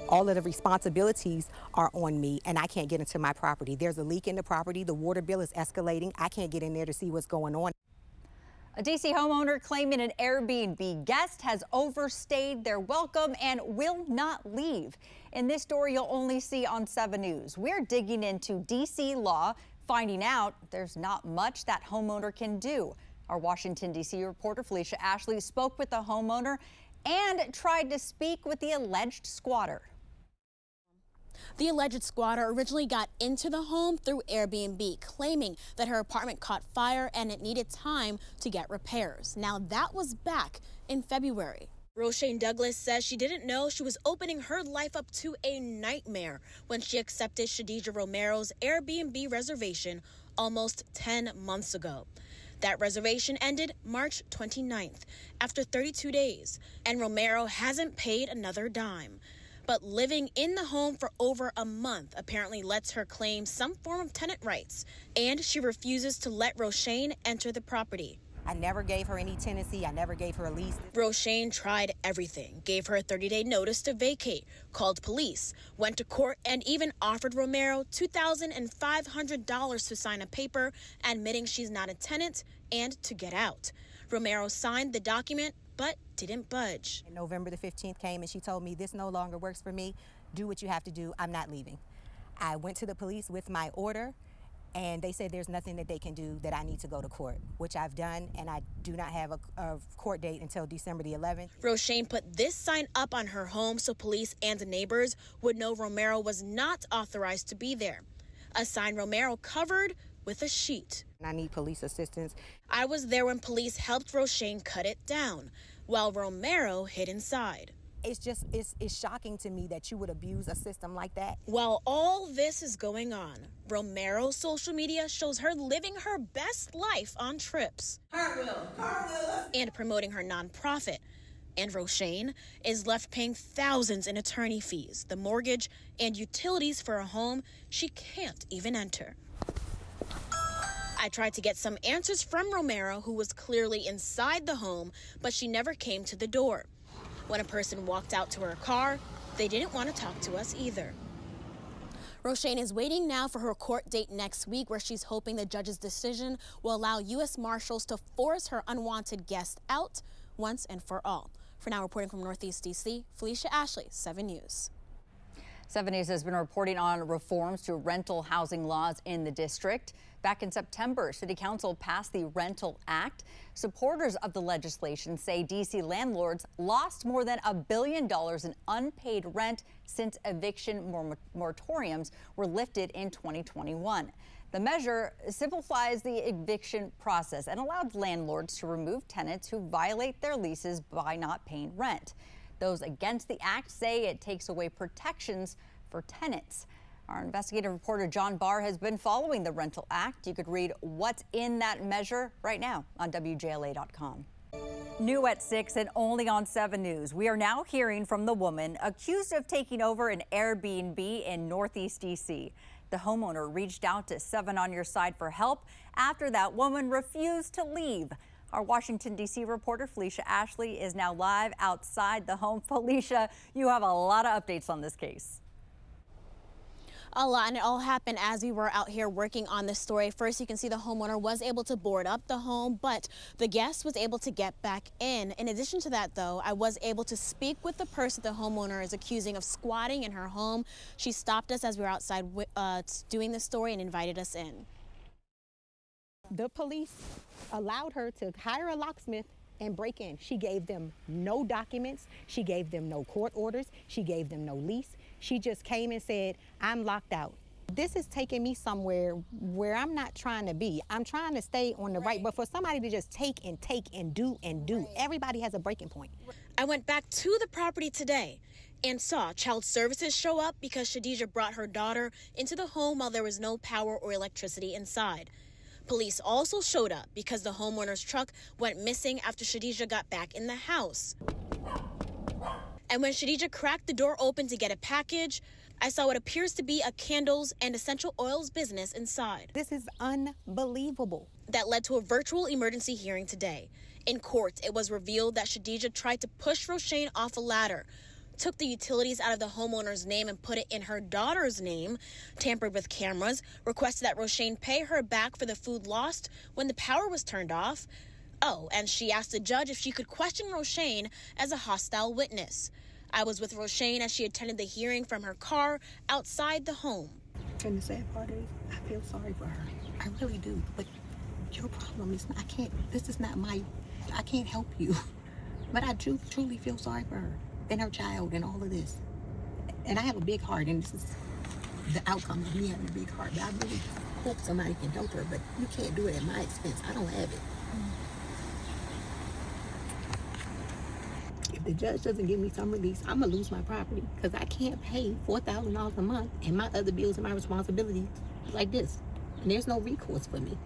all of the responsibilities are on me, and I can't get into my property. There's a leak in the property. The water bill is escalating. I can't get in there to see what's going on. A D.C. homeowner claiming an Airbnb guest has overstayed their welcome and will not leave. In this story you'll only see on 7 News, we're digging into D.C. law, finding out there's not much that homeowner can do. Our Washington, D.C. reporter Felicia Ashley spoke with the homeowner and tried to speak with the alleged squatter. The alleged squatter originally got into the home through Airbnb, claiming that her apartment caught fire and it needed time to get repairs. Now that was back in February. Rochanne Douglas says she didn't know she was opening her life up to a nightmare when she accepted Shadija Romero's Airbnb reservation almost 10 months ago. That reservation ended March 29th after 32 days, and Romero hasn't paid another dime. But living in the home for over a month apparently lets her claim some form of tenant rights, and she refuses to let Rochanne enter the property. I never gave her any tenancy. I never gave her a lease. Rochanne tried everything, gave her a 30-day notice to vacate, called police, went to court, and even offered Romero $2,500 to sign a paper admitting she's not a tenant and to get out. Romero signed the document but didn't budge. November the 15th came and she told me, this no longer works for me. Do what you have to do. I'm not leaving. I went to the police with my order, and they said there's nothing that they can do, that I need to go to court, which I've done, and I do not have a court date until December the 11th. Rochanne put this sign up on her home so police and neighbors would know Romero was not authorized to be there. A sign Romero covered with a sheet. I need police assistance. I was there when police helped Rochanne cut it down, while Romero hid inside. It's shocking to me that you would abuse a system like that. While all this is going on, Romero's social media shows her living her best life on trips. Cartwheel. And promoting her nonprofit. And Rochanne is left paying thousands in attorney fees, the mortgage, and utilities for a home she can't even enter. I tried to get some answers from Romero, who was clearly inside the home, but she never came to the door. When a person walked out to her car, they didn't want to talk to us either. Rochanne is waiting now for her court date next week, where she's hoping the judge's decision will allow U.S. Marshals to force her unwanted guest out once and for all. For now, reporting from Northeast D.C., Felicia Ashley, 7 News. 7 News has been reporting on reforms to rental housing laws in the district. Back in September, City Council passed the Rental Act. Supporters of the legislation say D.C. landlords lost more than $1 billion in unpaid rent since eviction moratoriums were lifted in 2021. The measure simplifies the eviction process and allows landlords to remove tenants who violate their leases by not paying rent. Those against the act say it takes away protections for tenants. Our investigative reporter John Barr has been following the Rental Act. You could read what's in that measure right now on WJLA.com. New at 6 and only on 7 News, we are now hearing from the woman accused of taking over an Airbnb in Northeast D.C. The homeowner reached out to 7 on Your Side for help after that woman refused to leave. Our Washington, D.C. reporter Felicia Ashley is now live outside the home. Felicia, you have a lot of updates on this case. A lot, and it all happened as we were out here working on this story. First, you can see the homeowner was able to board up the home, but the guest was able to get back in. In addition to that, though, I was able to speak with the person the homeowner is accusing of squatting in her home. She stopped us as we were outside doing the story and invited us in. The police allowed her to hire a locksmith and break in. She gave them no documents. She gave them no court orders. She gave them no lease. She just came and said, I'm locked out. This is taking me somewhere where I'm not trying to be. I'm trying to stay on the right, but for somebody to just take and do, everybody has a breaking point. I went back to the property today and saw child services show up because Shadija brought her daughter into the home while there was no power or electricity inside. Police also showed up because the homeowner's truck went missing after Shadija got back in the house. And when Shadija cracked the door open to get a package, I saw what appears to be a candles and essential oils business inside. This is unbelievable. That led to a virtual emergency hearing today. In court, it was revealed that Shadija tried to push Rochanne off a ladder, took the utilities out of the homeowner's name and put it in her daughter's name, tampered with cameras, requested that Rochanne pay her back for the food lost when the power was turned off. Oh, and she asked the judge if she could question Rochanne as a hostile witness. I was with Rochanne as she attended the hearing from her car outside the home. And the sad part is, I feel sorry for her. I really do. But your problem is, I can't help you. But I do truly feel sorry for her and her child and all of this. And I have a big heart, and this is the outcome of me having a big heart. But I really hope somebody can help her, but you can't do it at my expense. I don't have it. If the judge doesn't give me some release, I'm gonna lose my property because I can't pay $4,000 a month and my other bills and my responsibilities like this. And there's no recourse for me.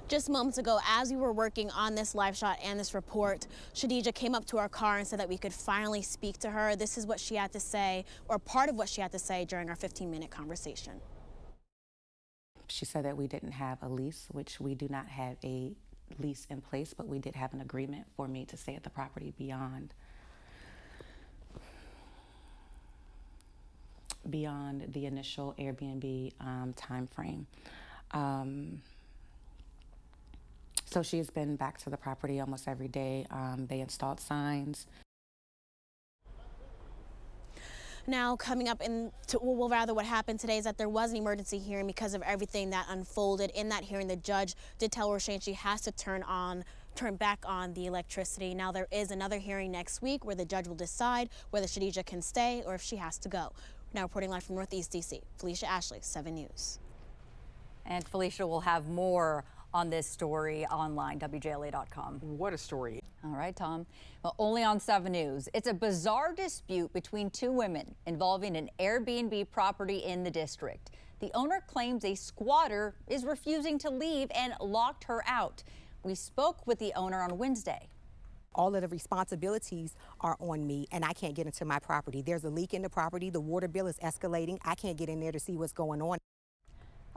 Just moments ago, as we were working on this live shot and this report, Shadija came up to our car and said that we could finally speak to her. This is what she had to say, or part of what she had to say during our 15-minute conversation. She said that we didn't have a lease, which we do not have a lease in place, but we did have an agreement for me to stay at the property beyond the initial Airbnb time frame. So she has been back to the property almost every day. They installed signs. Now, coming up what happened today is that there was an emergency hearing because of everything that unfolded. In that hearing, the judge did tell Rochanne she has to turn back on the electricity. Now, there is another hearing next week where the judge will decide whether Shadija can stay or if she has to go. Now, reporting live from Northeast DC, Felicia Ashley, 7 News. And Felicia will have more on this story online, WJLA.com. What a story. All right, Tom. Well, only on 7 News. It's a bizarre dispute between two women involving an Airbnb property in the district. The owner claims a squatter is refusing to leave and locked her out. We spoke with the owner on Wednesday. All of the responsibilities are on me, and I can't get into my property. There's a leak in the property. The water bill is escalating. I can't get in there to see what's going on.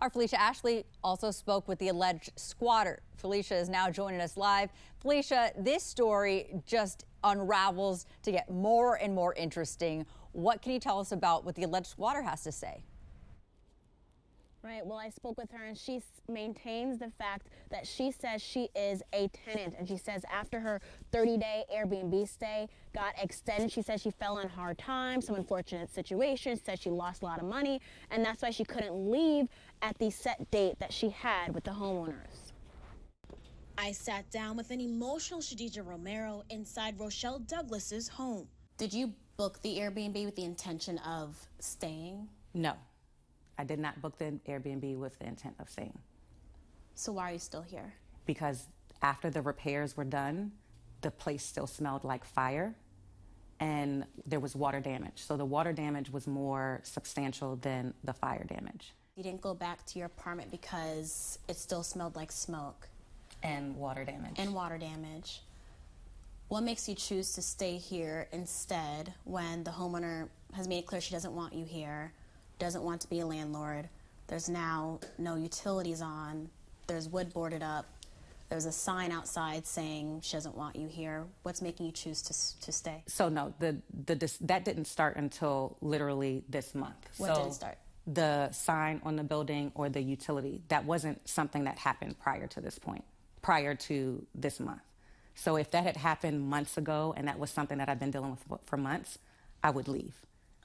Our Felicia Ashley also spoke with the alleged squatter. Felicia is now joining us live. Felicia, this story just unravels to get more and more interesting. What can you tell us about what the alleged squatter has to say? Right, well, I spoke with her and she maintains the fact that she says she is a tenant, and she says after her 30-day Airbnb stay got extended, she says she fell in hard times, some unfortunate situations, said she lost a lot of money, and that's why she couldn't leave at the set date that she had with the homeowners. I sat down with an emotional Shadija Romero inside Rochanne Douglas's home. Did you book the Airbnb with the intention of staying? No, I did not book the Airbnb with the intent of staying. So why are you still here? Because after the repairs were done, the place still smelled like fire and there was water damage. So the water damage was more substantial than the fire damage. You didn't go back to your apartment because it still smelled like smoke. And water damage. And water damage. What makes you choose to stay here instead when the homeowner has made it clear she doesn't want you here, doesn't want to be a landlord? There's now no utilities on, there's wood boarded up, there's a sign outside saying she doesn't want you here. What's making you choose to stay? So no, that didn't start until literally this month. What didn't start? The sign on the building or the utility, that wasn't something that happened prior to this point, prior to this month. So if that had happened months ago and that was something that I've been dealing with for months, I would leave.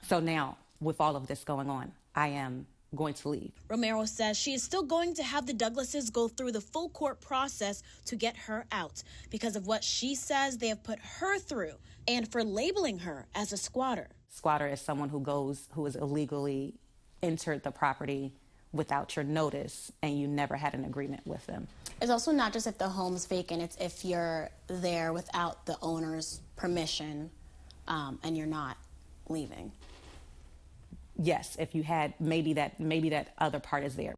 So now, with all of this going on, I am going to leave. Romero says she is still going to have the Douglases go through the full court process to get her out because of what she says they have put her through and for labeling her as a squatter. Squatter is someone who is illegally entered the property without your notice and you never had an agreement with them. It's also not just if the home's vacant, it's if you're there without the owner's permission and you're not leaving. Yes, if you had, maybe that other part is there.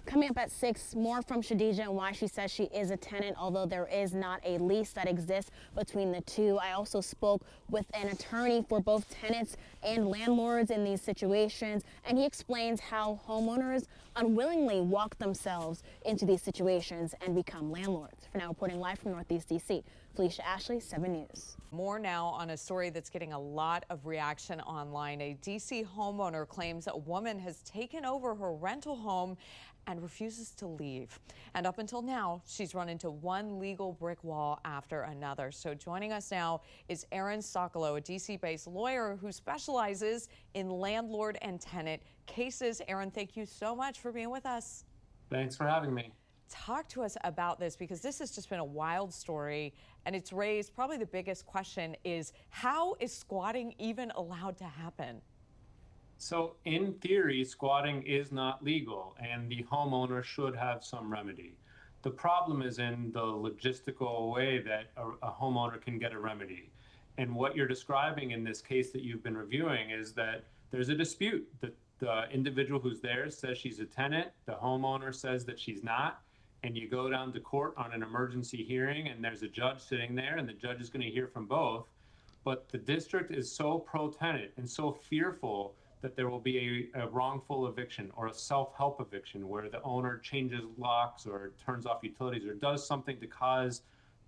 Coming up at 6, more from Shadija and why she says she is a tenant, although there is not a lease that exists between the two. I also spoke with an attorney for both tenants and landlords in these situations, and he explains how homeowners unwillingly walk themselves into these situations and become landlords. For now, reporting live from Northeast DC, Felicia Ashley, 7 News. More now on a story that's getting a lot of reaction online. A DC homeowner claims a woman has taken over her rental home and refuses to leave. And up until now, she's run into one legal brick wall after another. So joining us now is Aaron Sokolow, a DC-based lawyer who specializes in landlord and tenant cases. Aaron, thank you so much for being with us. Thanks for having me. Talk to us about this, because this has just been a wild story, and it's raised probably the biggest question is, how is squatting even allowed to happen? So in theory, squatting is not legal and the homeowner should have some remedy. The problem is in the logistical way that a homeowner can get a remedy. And what you're describing in this case that you've been reviewing is that there's a dispute. The individual who's there says she's a tenant, the homeowner says that she's not, and you go down to court on an emergency hearing and there's a judge sitting there and the judge is going to hear from both. But the district is so pro-tenant and so fearful that there will be a wrongful eviction or a self-help eviction where the owner changes locks or turns off utilities or does something to cause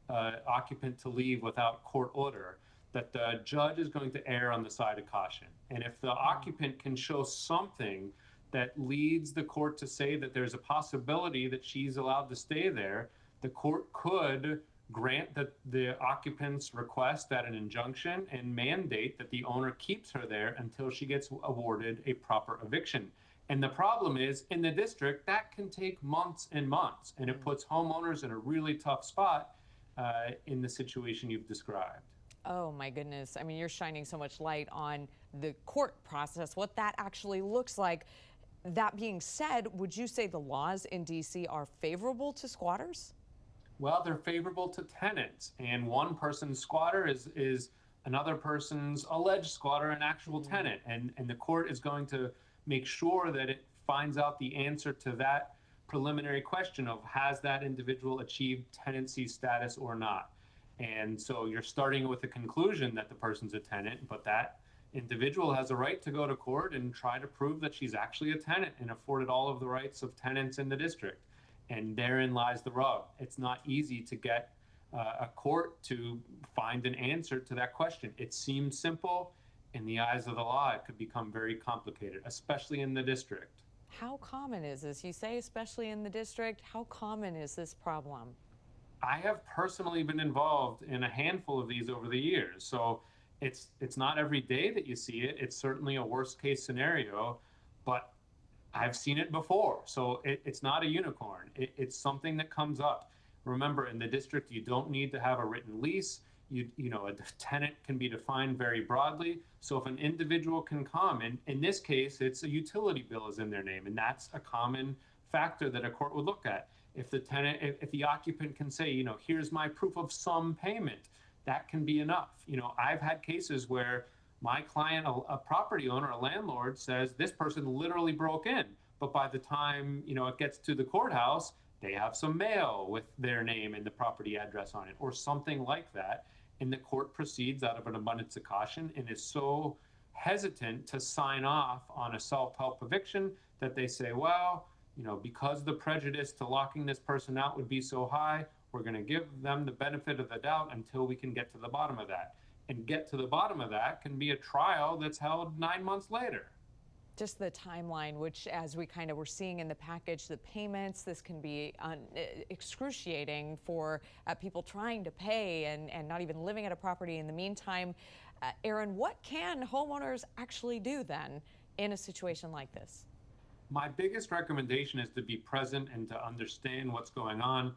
occupant to leave without court order, that the judge is going to err on the side of caution. And if the occupant can show something that leads the court to say that there's a possibility that she's allowed to stay there, the court could grant the occupant's request at an injunction and mandate that the owner keeps her there until she gets awarded a proper eviction. And the problem is, in the district, that can take months and months, and it puts homeowners in a really tough spot in the situation you've described. Oh my goodness. I mean, you're shining so much light on the court process, what that actually looks like. That being said, would you say the laws in DC are favorable to squatters? Well, they're favorable to tenants, and one person's squatter is another person's alleged squatter, an actual tenant, and the court is going to make sure that it finds out the answer to that preliminary question of has that individual achieved tenancy status or not. And so you're starting with the conclusion that the person's a tenant, but that individual has a right to go to court and try to prove that she's actually a tenant and afforded all of the rights of tenants in the district. And therein lies the rub. It's not easy to get a court to find an answer to that question. It seems simple. In the eyes of the law, it could become very complicated, especially in the district. How common is this? You say especially in the district. How common is this problem? I have personally been involved in a handful of these over the years. So it's not every day that you see it. It's certainly a worst case scenario, but I've seen it before. So it's not a unicorn. It's something that comes up. Remember, in the district, you don't need to have a written lease. You know, a tenant can be defined very broadly. So if an individual can come, and in this case, it's a utility bill is in their name, and that's a common factor that a court would look at. If the tenant, if the occupant can say, you know, here's my proof of some payment, that can be enough. You know, I've had cases where my client, a property owner, a landlord, says this person literally broke in, but by the time, you know, it gets to the courthouse, they have some mail with their name and the property address on it, or something like that. And the court proceeds out of an abundance of caution and is so hesitant to sign off on a self-help eviction that they say, well, you know, because the prejudice to locking this person out would be so high, we're going to give them the benefit of the doubt until we can get to the bottom of that. And get to the bottom of that can be a trial that's held 9 months later. Just the timeline, which as we kind of were seeing in the package, the payments, this can be excruciating for people trying to pay and not even living at a property in the meantime. Aaron, what can homeowners actually do then in a situation like this? My biggest recommendation is to be present and to understand what's going on.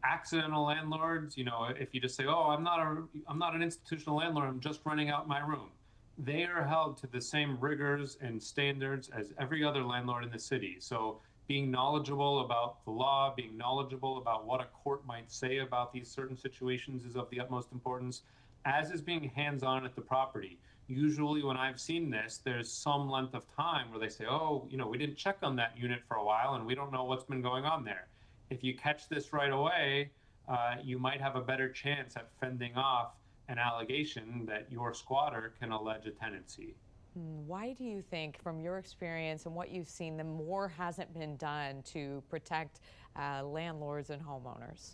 Accidental landlords, you know, if you just say, oh, I'm not an institutional landlord, I'm just renting out my room. They are held to the same rigors and standards as every other landlord in the city. So being knowledgeable about the law, being knowledgeable about what a court might say about these certain situations is of the utmost importance. as is being hands-on at the property. Usually when I've seen this, there's some length of time where they say, oh, we didn't check on that unit for a while and we don't know what's been going on there. If you catch this right away, you might have a better chance at fending off an allegation that your squatter can allege a tenancy. Why do you think, from your experience and what you've seen, that more hasn't been done to protect landlords and homeowners?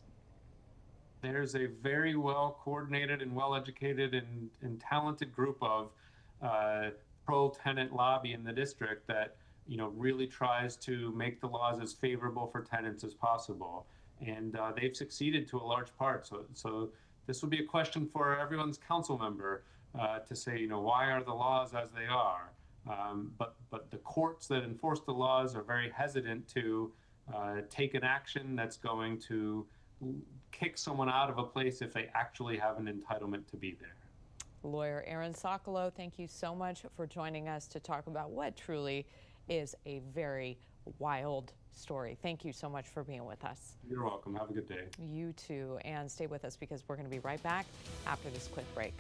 There's a very well coordinated and well educated and talented group of pro-tenant lobby in the district that really tries to make the laws as favorable for tenants as possible, and they've succeeded to a large part. So this will be a question for everyone's council member to say, why are the laws as they are? But the courts that enforce the laws are very hesitant to take an action that's going to kick someone out of a place if they actually have an entitlement to be there. Lawyer Aaron Sokolow, thank you so much for joining us to talk about what truly is a very wild story. Thank you so much for being with us. You're welcome. Have a good day. You too. And stay with us because we're going to be right back after this quick break.